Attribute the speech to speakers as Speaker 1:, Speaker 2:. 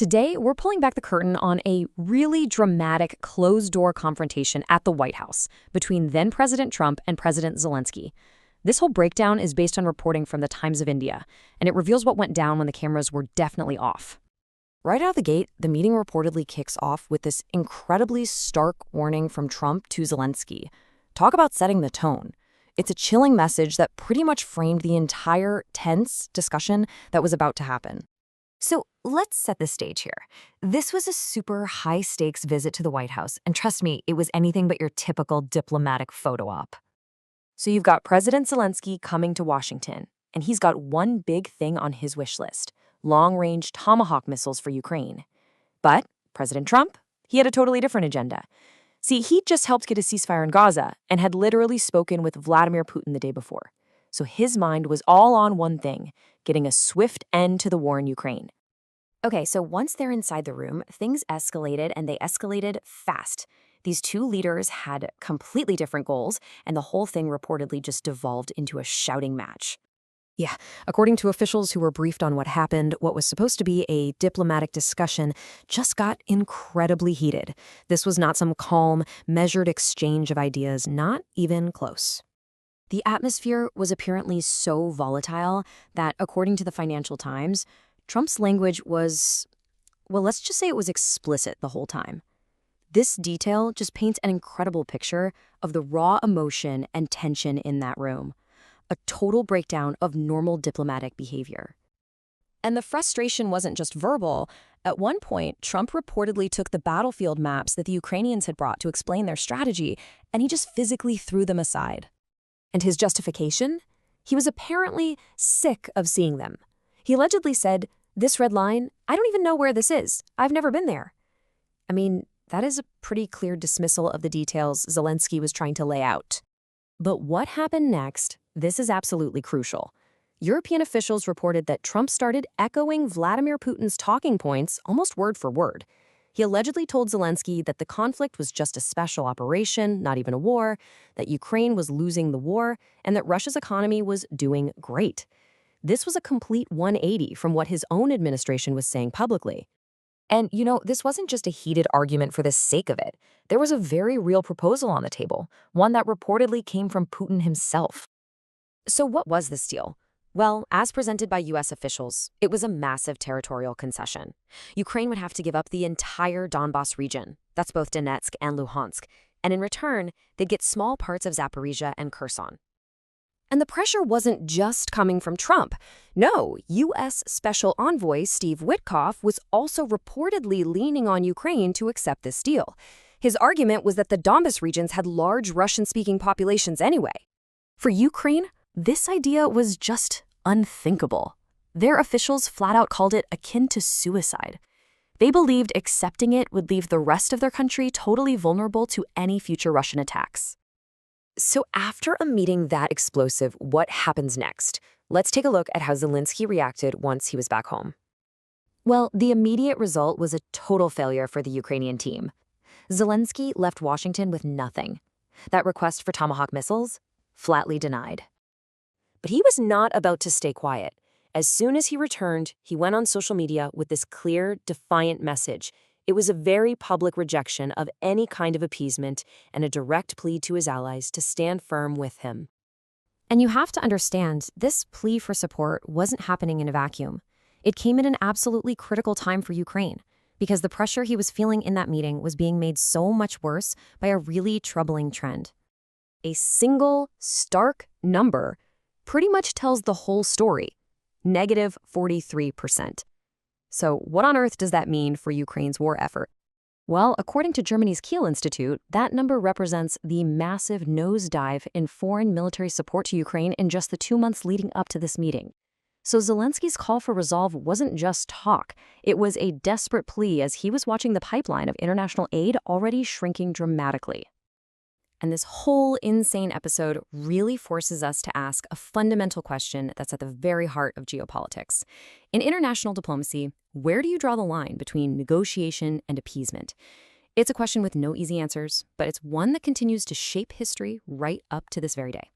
Speaker 1: Today, we're pulling back the curtain on a really dramatic closed-door confrontation at the White House between then-President Trump and President Zelenskyy. This whole breakdown is based on reporting from the Times of India, and it reveals what went down when the cameras were definitely off. Right out of the gate, the meeting reportedly kicks off with this incredibly stark warning from Trump to Zelenskyy. Talk about setting the tone. It's a chilling message that pretty much framed the entire tense discussion that was about to happen. So let's set the stage here. This was a super high-stakes visit to the White House, and trust me, it was anything but your typical diplomatic photo op. So you've got President Zelenskyy coming to Washington, and he's got one big thing on his wish list: long-range tomahawk missiles for Ukraine. But President Trump, he had a totally different agenda. See, he'd just helped get a ceasefire in Gaza and had literally spoken with Vladimir Putin the day before. So his mind was all on one thing: getting a swift end to the war in Ukraine. Okay, so once they're inside the room, things escalated, and they escalated fast. These two leaders had completely different goals, and the whole thing reportedly just devolved into a shouting match. Yeah, according to officials who were briefed on what happened, what was supposed to be a diplomatic discussion just got incredibly heated. This was not some calm, measured exchange of ideas, not even close. The atmosphere was apparently so volatile that, according to the Financial Times, Trump's language was, well, let's just say it was explicit the whole time. This detail just paints an incredible picture of the raw emotion and tension in that room. A total breakdown of normal diplomatic behavior. And the frustration wasn't just verbal. At one point, Trump reportedly took the battlefield maps that the Ukrainians had brought to explain their strategy, and he just physically threw them aside. And his justification? He was apparently sick of seeing them. He allegedly said, "This red line, I don't even know where this is. I've never been there." I mean, that is a pretty clear dismissal of the details Zelenskyy was trying to lay out. But what happened next? This is absolutely crucial. European officials reported that Trump started echoing Vladimir Putin's talking points almost word for word. He allegedly told Zelenskyy that the conflict was just a special operation, not even a war, that Ukraine was losing the war, and that Russia's economy was doing great. This was a complete 180 from what his own administration was saying publicly. And, this wasn't just a heated argument for the sake of it. There was a very real proposal on the table, one that reportedly came from Putin himself. So what was this deal? Well, as presented by U.S. officials, it was a massive territorial concession. Ukraine would have to give up the entire Donbas region, that's both Donetsk and Luhansk, and in return, they'd get small parts of Zaporizhia and Kherson. And the pressure wasn't just coming from Trump. No, U.S. Special Envoy Steve Witkoff was also reportedly leaning on Ukraine to accept this deal. His argument was that the Donbas regions had large Russian-speaking populations anyway. For Ukraine, this idea was just unthinkable. Their officials flat out called it akin to suicide. They believed accepting it would leave the rest of their country totally vulnerable to any future Russian attacks. So after a meeting that explosive, what happens next? Let's take a look at how Zelenskyy reacted once he was back home. Well, the immediate result was a total failure for the Ukrainian team. Zelenskyy left Washington with nothing. That request for Tomahawk missiles? Flatly denied. But he was not about to stay quiet. As soon as he returned, he went on social media with this clear, defiant message. It was a very public rejection of any kind of appeasement and a direct plea to his allies to stand firm with him. And you have to understand, this plea for support wasn't happening in a vacuum. It came at an absolutely critical time for Ukraine, because the pressure he was feeling in that meeting was being made so much worse by a really troubling trend. A single, stark number pretty much tells the whole story: -43%. So what on earth does that mean for Ukraine's war effort? Well, according to Germany's Kiel Institute, that number represents the massive nosedive in foreign military support to Ukraine in just the 2 months leading up to this meeting. So Zelenskyy's call for resolve wasn't just talk. It was a desperate plea as he was watching the pipeline of international aid already shrinking dramatically. And this whole insane episode really forces us to ask a fundamental question that's at the very heart of geopolitics. In international diplomacy, where do you draw the line between negotiation and appeasement? It's a question with no easy answers, but it's one that continues to shape history right up to this very day.